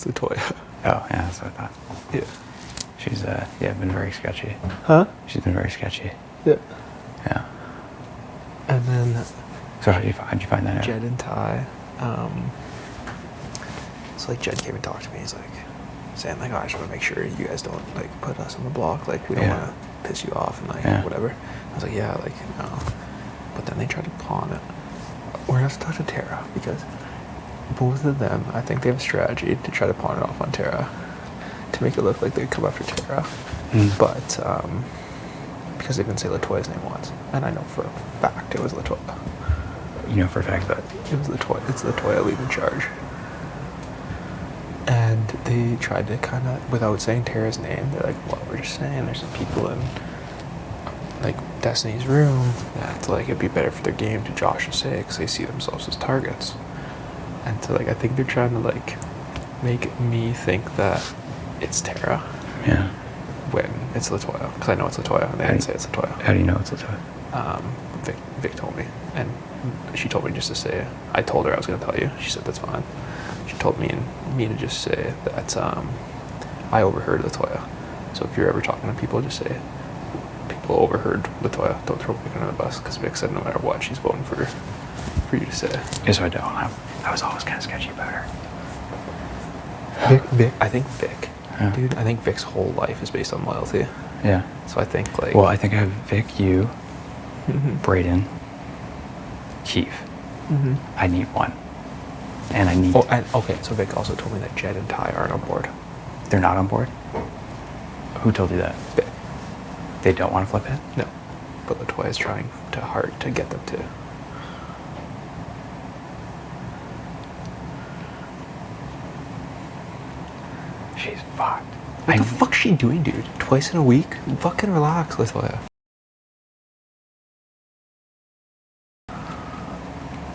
It's Latoya. Oh, yeah, that's what I thought. Yeah. She's, been very sketchy. Huh? She's been very sketchy. Yeah. Yeah. And then... So how'd you find that out? Jed and Ty. So, like, Jed came and talked to me. He's, like, saying, like, oh, I just want to make sure you guys don't, like, put us on the block. Like, we don't want to piss you off and, like, whatever. I was like, yeah, like, no. But then they tried to pawn it. We're going to have to talk to Tara because both of them, I think they have a strategy to try to pawn it off on Tara to make it look like they'd come after Tara. But because they didn't say Latoya's name once. And I know for a fact it was Latoya. You know for a fact that it was Latoya. It's Latoya leading charge. And they tried to kind of, without saying Tara's name, they're like, well, we're just saying there's some people in, like, Destiny's room that, like, it'd be better for their game to Josh and say because they see themselves as targets. And so, like, I think they're trying to, like, make me think that it's Tara. Yeah. When it's Latoya. Because I know it's Latoya, and they didn't say it's Latoya. How do you know it's Latoya? Vic told me. And she told me just to say, I told her I was going to tell you. She said, that's fine. She told me to just say that I overheard Latoya. So if you're ever talking to people, just say, people overheard Latoya. Don't throw Vic under the bus. Because Vic said no matter what, she's voting for you to say. Yes, I don't. I was always kind of sketchy about her. Vic, I think Vic. Yeah. Dude, I think Vic's whole life is based on loyalty. Yeah. So I think, like... Well, I think I have Vic, you, Brayden, Keith. I need one. And I need... okay, so Vic also told me that Jed and Ty aren't on board. They're not on board? Who told you that? Vic. They don't want to flip it? No. But Latoya is trying hard to get them to. She's fucked. What the fuck's she doing, dude? Twice in a week? Fucking relax, Latoya.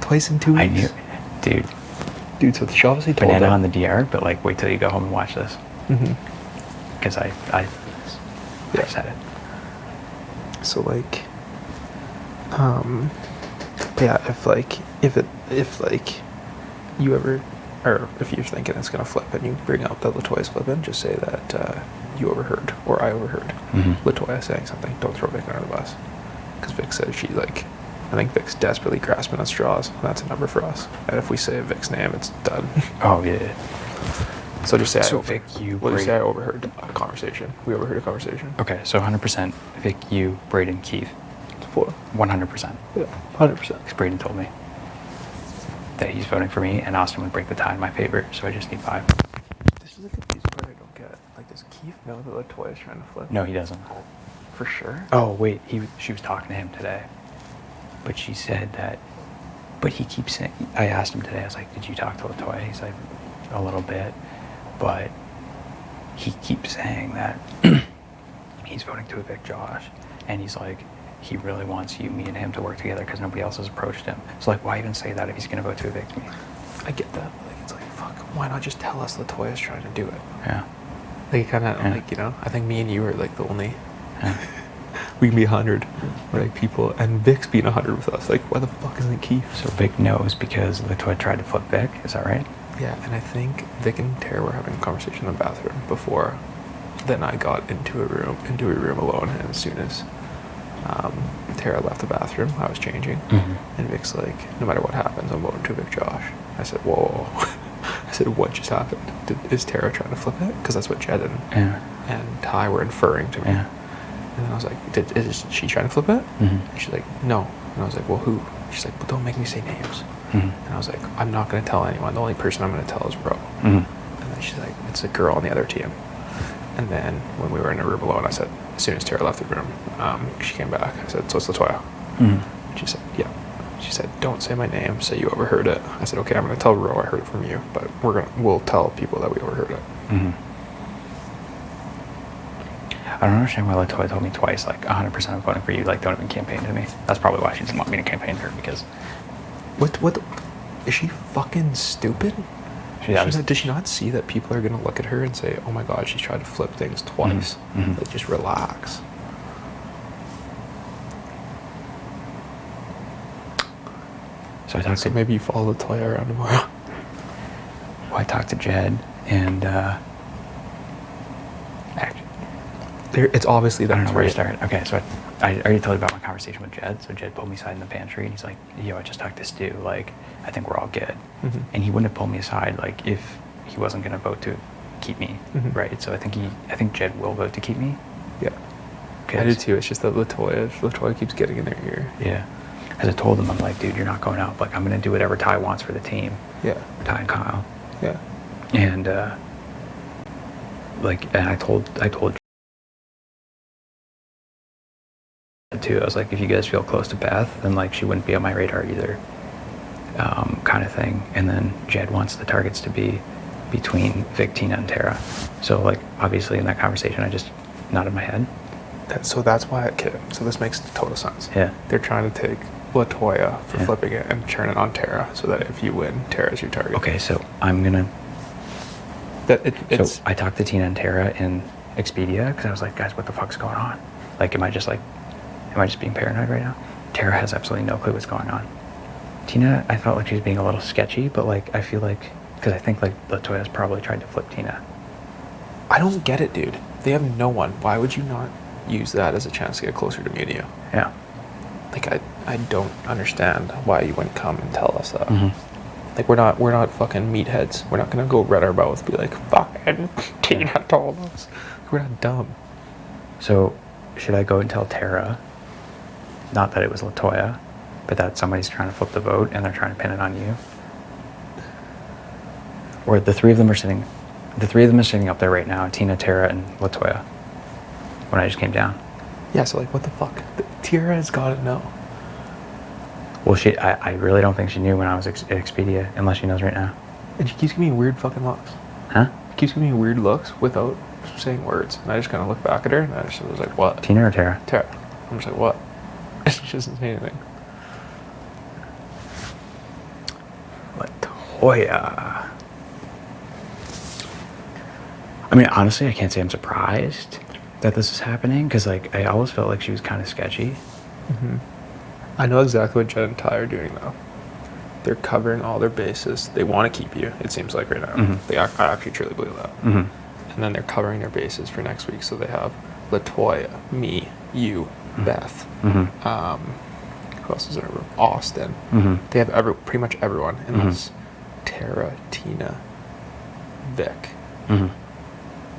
Twice in 2 weeks? I knew, dude. Dude, so she obviously told Banana them. on the DR, but, like, wait till you go home and watch this. Because I said it. So, like, yeah, if you ever, or if you're thinking it's gonna flip and you bring up that Latoya's flipping, just say that you overheard or I overheard Latoya saying something. Don't throw Vic under the bus, because Vic said she, like, I think Vic's desperately grasping at straws. And that's a number for us. And if we say Vic's name, it's done. Oh yeah. So just say Vic, you. We'll just say I overheard a conversation. We overheard a conversation. Okay, so 100% Vic, you, Brayden, Keith. 100%. Yeah, 100%. Because Brayden told me that he's voting for me, and Austin would break the tie in my favor, so I just need 5. This is like a piece part I don't get. Like, does Keith know that Latoya's trying to flip? No, he doesn't. For sure? Oh, wait, she was talking to him today. But she said that, but he keeps saying, I asked him today, I was like, did you talk to Latoya? He's like, a little bit. But he keeps saying that he's voting to evict Josh. And he's like, he really wants you, me, and him to work together because nobody else has approached him. So, like, why even say that if he's going to vote to evict me? I get that. Like, it's like, fuck, why not just tell us Latoya's trying to do it? Yeah. Like, kind of, like, you know, I think me and you are, like, the only... Yeah. We can be 100, or, like, people, and Vic's being 100 with us. Like, why the fuck isn't Keith? So Vic knows because Latoya tried to flip Vic, is that right? Yeah, and I think Vic and Tara were having a conversation in the bathroom before then I got into a room alone, and as soon as Tara left the bathroom, I was changing, and Vic's like, no matter what happens, I'm voting to evict Josh. I said, whoa. I said, what just happened? Is Tara trying to flip it? Because that's what Jed and Ty were inferring to me. Yeah. And then I was like, is she trying to flip it? And she's like, no. And I was like, well, who? She's like, well, don't make me say names. And I was like, I'm not going to tell anyone. The only person I'm going to tell is Ro. And then she's like, it's a girl on the other team. And then when we were in a room alone, I said, as soon as Tara left the room, she came back. I said, so it's Latoya. And she said, yeah. She said, don't say my name, say you overheard it. I said, okay, I'm going to tell Ro I heard it from you, but we'll tell people that we overheard it. I don't understand why Latoya told me twice, like, 100% I'm voting for you, like, don't even campaign to me. That's probably why she doesn't want me to campaign to her, because... What is she fucking stupid? Does she not see that people are going to look at her and say, oh my god, she's tried to flip things twice? Like, just relax. So I talked to... maybe you follow Latoya around tomorrow. Well, I talked to Jed, And It's obviously that. I don't know where to start. Okay, so I already told you about my conversation with Jed. So Jed pulled me aside in the pantry, and he's like, "Yo, I just talked to Stu. Like, I think we're all good." Mm-hmm. And he wouldn't have pulled me aside like if he wasn't going to vote to keep me, right? So I think Jed will vote to keep me. Yeah, I do too. It's just that Latoya keeps getting in their ear. Yeah. As I told him, I'm like, dude, you're not going out. Like, I'm going to do whatever Ty wants for the team. Yeah. Ty and Kyle. Yeah. And and I told too. I was like, if you guys feel close to Beth, then like she wouldn't be on my radar either, kind of thing. And then Jed wants the targets to be between Vic, Tina, and Tara. So like obviously in that conversation, I just nodded my head. So that's why so this makes total sense. Yeah. They're trying to take Latoya for flipping it and turn it on Tara, so that if you win, Tara's your target. Okay, so I'm gonna. So I talked to Tina and Tara in Expedia because I was like, guys, what the fuck's going on? Like, am I just being paranoid right now? Tara has absolutely no clue what's going on. Tina, I felt like she was being a little sketchy, but like I feel like because I think like Latoya's probably tried to flip Tina. I don't get it, dude. They have no one. Why would you not use that as a chance to get closer to me and you? Yeah. Like I don't understand why you wouldn't come and tell us that. Mm-hmm. Like we're not fucking meatheads. We're not gonna go red our mouths and be like, fucking Tina told us. We're not dumb. So should I go and tell Tara, not that it was Latoya, but that somebody's trying to flip the vote and they're trying to pin it on you? Or the three of them are sitting up there right now, Tina, Tara, and Latoya, when I just came down. Yeah, so like what the fuck? Tara has gotta know. Well, I really don't think she knew when I was at Expedia, unless she knows right now. And she keeps giving me weird fucking looks. Huh? She keeps giving me weird looks without saying words. And I just kind of look back at her and I just was like, what? Tina or Tara? Tara. I'm just like, what? She doesn't say anything. Latoya. I mean, honestly, I can't say I'm surprised that this is happening because, like, I always felt like she was kind of sketchy. Mm-hmm. I know exactly what Jed and Ty are doing, though. They're covering all their bases. They want to keep you, it seems like right now. Mm-hmm. I actually truly believe that. Mm-hmm. And then they're covering their bases for next week. So they have Latoya, me, you, Beth. Mm-hmm. Who else is in our room? Austin. Mm-hmm. They have pretty much everyone, unless Tara, Tina, Vic,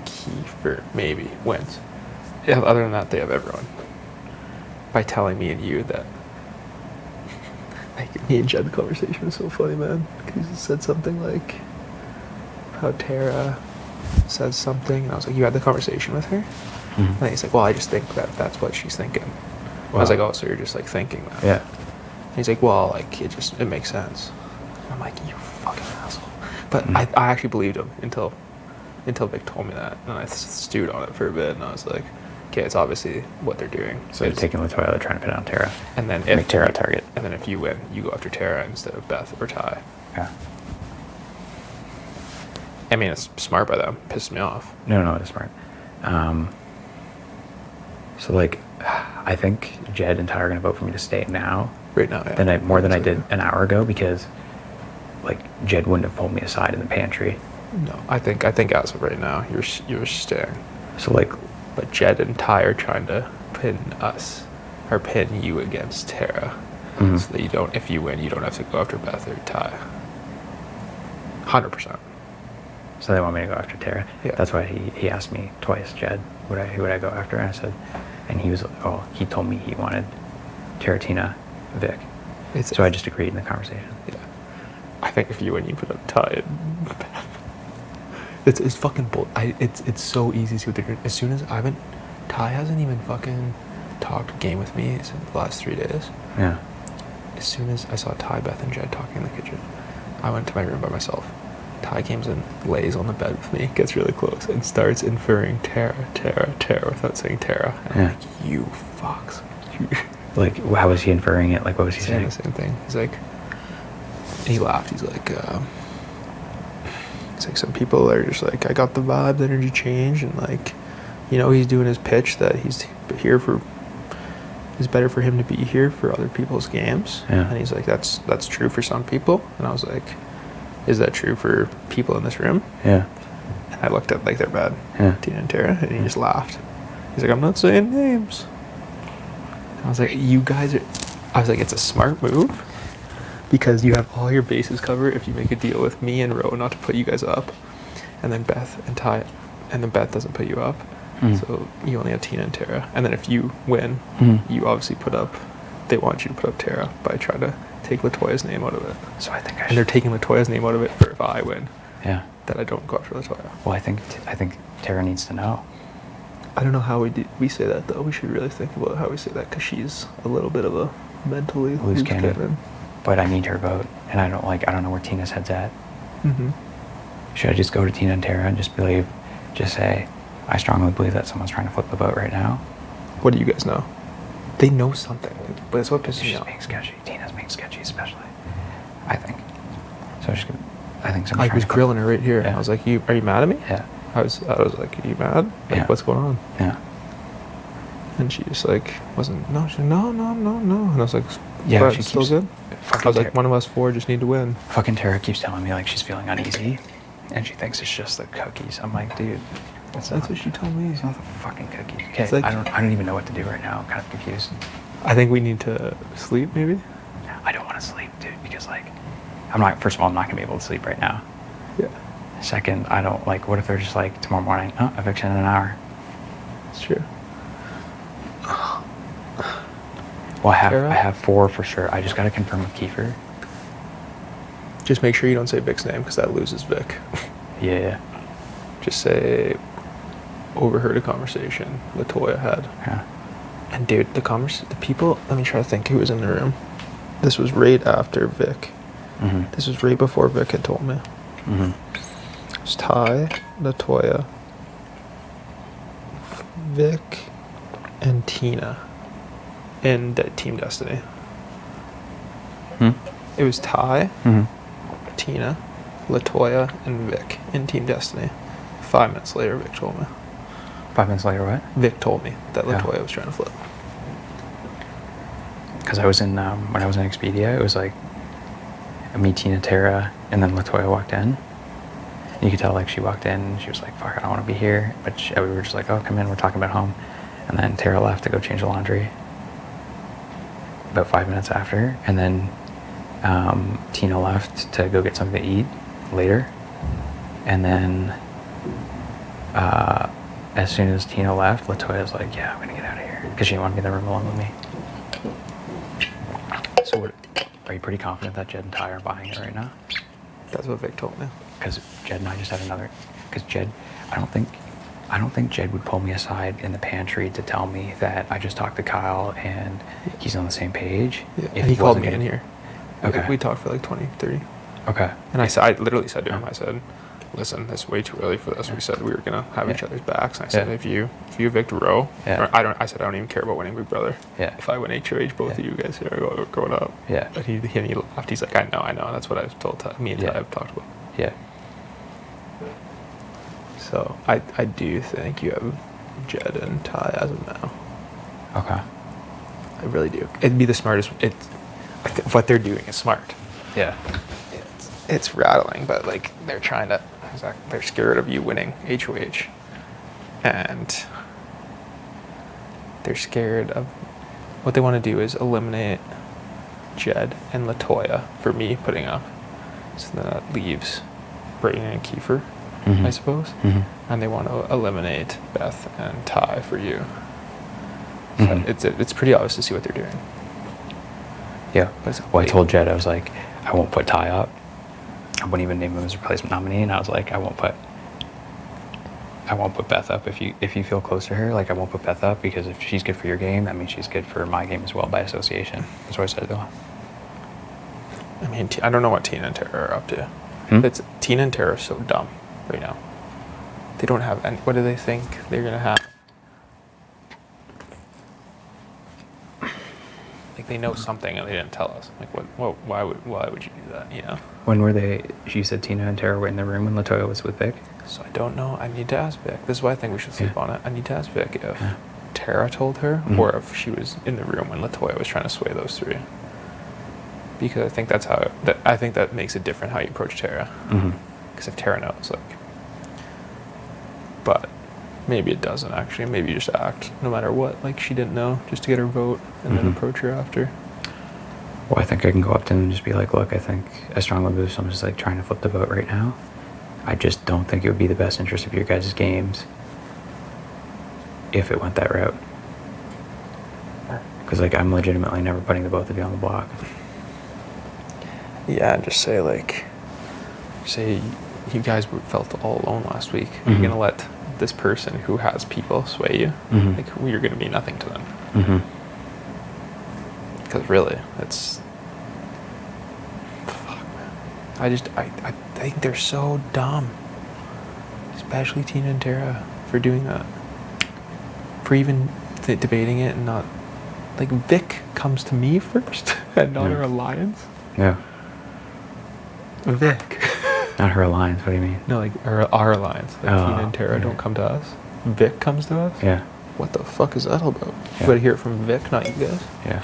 Kiefer, maybe, wins. Yeah, other than that, they have everyone. By telling me and you that, like, me and Jed's conversation was so funny, man. Because he said something like, how Tara said something, and I was like, you had the conversation with her? Mm-hmm. And he's like, well, I just think that that's what she's thinking. Wow. I was like, oh, so you're just, like, thinking that? Yeah. And he's like, well, like, it makes sense. And I'm like, you fucking asshole. But I actually believed him until Vic told me that, and I stewed on it for a bit, and I was like, okay, it's obviously what they're doing. So they're taking Latoya, they're trying to pin it on Tara. And then make Tara a target. And then if you win, you go after Tara instead of Beth or Ty. Yeah. I mean, it's smart by them. Pissed me off. No, it's smart. So, like, I think Jed and Ty are going to vote for me to stay now. Right now, yeah. More than I did an hour ago because, like, Jed wouldn't have pulled me aside in the pantry. No, I think as of right now, you're staying. So, like... But Jed and Ty are trying to pin you against Tara. Mm-hmm. So that if you win, you don't have to go after Beth or Ty. 100%. So they want me to go after Tara? Yeah. That's why he asked me twice, Jed, who would I go after? And I said, and he told me he wanted Tara, Tina, Vic. So I just agreed in the conversation. Yeah. I think if you win, you put up Ty and Beth. It's fucking bull. It's so easy to do. As soon as Ty hasn't even fucking talked game with me since the last 3 days. Yeah. As soon as I saw Ty, Beth, and Jed talking in the kitchen, I went to my room by myself. Ty comes in, lays on the bed with me, gets really close, and starts inferring Tara without saying Tara. And I'm like, you fucks. Like, how was he inferring it? Like, what was he saying? The same thing. He's like, and he laughed. He's like, some people are just like, I got the vibe, the energy change, and like, he's doing his pitch that he's here for. It's better for him to be here for other people's games. Yeah. And he's like, that's true for some people. And I was like, is that true for people in this room? Yeah. And I looked at like their bed, Yeah. Tina and Tara, and he just laughed. He's like, I'm not saying names. And I was like, you guys are... I was like, it's a smart move because you have all your bases covered if you make a deal with me and Ro not to put you guys up. And then Beth and Ty, and then Beth doesn't put you up. So you only have Tina and Tara. And then if you win, you obviously put up... They want you to put up Tara by trying to take LaToya's name out of it. So I think And they're taking LaToya's name out of it for if I win. Yeah. That I don't go after LaToya. Well, I think Tara needs to know. I don't know how we say that though. We should really think about how we say that because she's a little bit of a mentally Loose cannon. But I need her vote, and I don't know where Tina's head's at. Mm-hmm. Should I just go to Tina and Tara and just say, I strongly believe that someone's trying to flip the vote right now? What do you guys know? They know something, but it's what pisses me She's off. being sketchy. Tina's being sketchy, especially. I think. So I think someone's I trying was to grilling her right here. Yeah. I was like, "Are you mad at me?" Yeah. I was like, "Are you mad? Like, Yeah. what's going on?" Yeah. And she just like wasn't. No, she's like, no. And I was like, Yeah, "But she it's still keeps- good." fucking I was like, Tara- one of us four just need to win. Fucking Tara keeps telling me like she's feeling uneasy, and she thinks it's just the cookies. I'm like, dude, That's what she told me. it's not the fucking cookies. Okay, It's like- I don't even know what to do right now. I'm kind of confused. I think we need to sleep, maybe. I don't want to sleep, dude, because like, first of all, I'm not gonna be able to sleep right now. Yeah, Second, I don't like. What if they're just like tomorrow morning? Oh, eviction in an hour. it's true. Well, Tara? I have 4 for sure. I just gotta confirm with Kiefer. Just make sure you don't say Vic's name because that loses Vic. Yeah. Just say overheard a conversation LaToya had. Yeah. And dude, the people, let me try to think who was in the room. This was right after Vic. Mm-hmm. This was right before Vic had told me. Mm-hmm. It was Ty, LaToya, Vic, and Tina in Team Destiny. Hmm? It was Ty, Mm-hmm. Tina, LaToya, and Vic in Team Destiny. 5 minutes later, Vic told me. 5 minutes later, what? Vic told me that Yeah. LaToya was trying to flip. Because I was in when I was in Expedia, it was like me, Tina, Tara, and then LaToya walked in. And you could tell like she walked in, and she was like, "Fuck, I don't want to be here." But we were just like, "Oh, come in, we're talking about home." And then Tara left to go change the laundry. About 5 minutes after, and then Tina left to go get something to eat later. And then as soon as Tina left, LaToya was like, "Yeah, I'm gonna get out of here," because she didn't want to be in the room alone with me. So are you pretty confident that Jed and Ty are buying it right now? That's what Vic told me. Because Jed and I just had another. Because Jed, I don't think Jed would pull me aside in the pantry to tell me that I just talked to Kyle and he's on the same page. Yeah. If And he called me wasn't in gonna- here. Okay. We talked for like 20, 30. Okay. And I literally said to him, I said, listen, it's way too early for this. We said we were going to have each other's backs. And I said, Yeah. if you evict Roe, Yeah. or I said, I don't even care about winning Big Brother. Yeah. If I win HOH, both of you guys here are growing up. Yeah. And he laughed. He's like, I know. That's what I've told me and Ty have talked about. Yeah. So I do think you have Jed and Ty as of now. Okay. I really do. It'd be the smartest. What they're doing is smart. Yeah. It's rattling, but like they're trying to. They're scared of you winning HOH, and they're scared of. What they want to do is eliminate Jed and LaToya for me putting up. So then that leaves Brayden and Kiefer, I suppose. Mm-hmm. And they want to eliminate Beth and Ty for you. So Mm-hmm. it's pretty obvious to see what they're doing. Yeah. But Well, I told Jed, I was like, I won't put Ty up. I wouldn't even name him as a replacement nominee, and I was like, I won't put Beth up if you feel close to her. Like, I won't put Beth up because if she's good for your game, that means she's good for my game as well by association. That's what I said to him. I mean, I don't know what Tina and Tara are up to. Hmm? Tina and Tara are so dumb right now. They don't have any. What do they think they're gonna have? Like they know something and they didn't tell us. Like what? Why would you do that? You know. When were they? You said Tina and Tara were in the room when LaToya was with Vic? So I don't know. I need to ask Vic. This is why I think we should sleep Yeah. on it. I need to ask Vic if Yeah. Tara told her Mhm. or if she was in the room when LaToya was trying to sway those three. Because I think that's how. I think that makes it different how you approach Tara. Mm-hmm. Because if Tara knows, like, But maybe it doesn't actually. Maybe you just act no matter what. Like she didn't know, just to get her vote, and then approach her after. Well, I think I can go up to him and just be like, look, I think I strongly believe someone's just like trying to flip the vote right now. I just don't think it would be the best interest of your guys' games if it went that route. Because like I'm legitimately never putting the both of you on the block. Yeah, and just say like, say you guys felt all alone last week. You're gonna let this person who has people sway you. Like you're gonna be nothing to them. Because really, it's. Fuck, man. I think they're so dumb. Especially Tina and Tara for doing that. For even debating it and not. Like, Vic comes to me first and not her alliance. Yeah. Vic. Not her alliance, what do you mean? No, like our alliance. Like Tina and Tara don't come to us. Vic comes to us? Yeah. What the fuck is that all about? Yeah. You gotta hear it from Vic, not you guys. Yeah.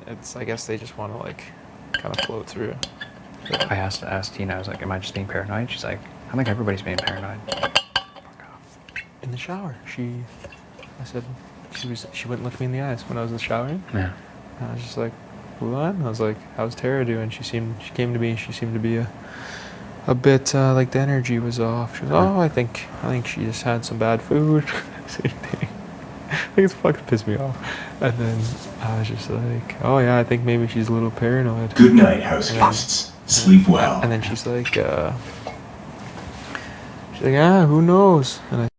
It's I guess they just want to like kind of float through. I asked Tina, I was like, am I just being paranoid? She's like, I think everybody's being paranoid. In the shower, I said, she wouldn't look me in the eyes when I was showering. Yeah. And I was just like, what? And I was like, how's Tara doing? She came to me, she seemed to be a bit like the energy was off. She was, oh, I think she just had some bad food. Same thing. Like it's fucking pissed me off. And then I was just like, oh yeah, I think maybe she's a little paranoid. Good night, house guests. Sleep well. And then she's like, who knows? And I